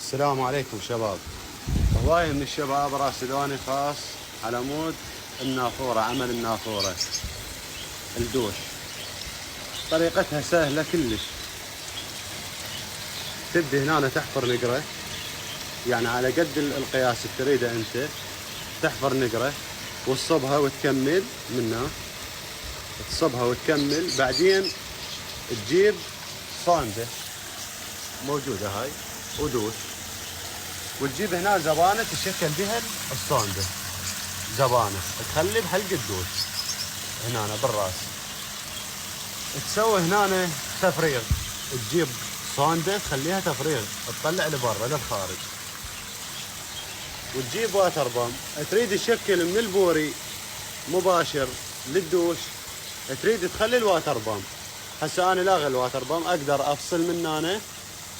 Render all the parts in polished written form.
السلام عليكم شباب. هواية من الشباب راسلوني خاص على مود النافورة، عمل النافورة الدوش. طريقتها سهلة كلش. تبدي هنا تحفر نقرة، يعني على قد القياس اللي تريده انت، تحفر نقرة وتصبها وتكمل منها، تصبها وتكمل. بعدين تجيب صاندة موجودة هاي ودوش، وتجيب هنا زبانة تشكل بها الصاندة، زبانة تخلي بحلق الدوش هنا بالراس. تسوي هنا تفريغ، تجيب صاندة تخليها تفريغ، تطلع لبرا للخارج، وتجيب واتر بام. تريد تشكل من البوري مباشر للدوش، تريد تخلي الواتر بام. هسه انا لاغي الواتر بام، اقدر افصل منه. انا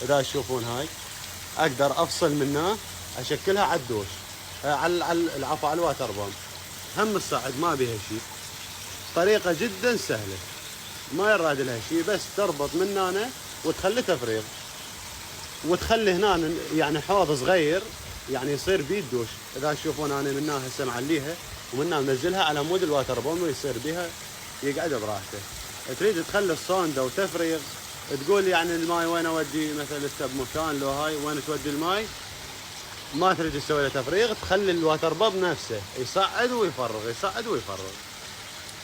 اذا تشوفون هاي اقدر افصل منه اشكلها على الدوش، على العفو على الواتر بام. هم الصعد ما بيها شيء، طريقة جدا سهلة، ما يراد لها شيء، بس تربط من هنا وتخلي تفريغ، وتخلي هنا يعني حوض صغير يعني يصير بيه الدوش. اذا تشوفون انا منها هسه معليها ومنها منزلها على مود الواتر بام ويصير بيها يقعد براحته. تريد تخلي الصوندة وتفريغ، تقول يعني الماي وين اودي، مثلا انت بمكان لو هاي وين تودي الماي، ما تريد تسوي له تفريغ، تخلي الواتر باب نفسه يصعد ويفرغ، يصعد ويفرغ.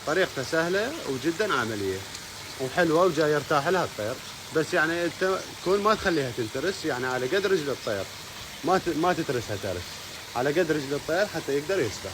طريقته سهلة وجدا عملية وحلوة وجاي يرتاح لها الطير. بس يعني انت تكون ما تخليها تنترس، يعني على قد رجل الطير، ما تترسها ترس، على قد رجل الطير حتى يقدر يسبح.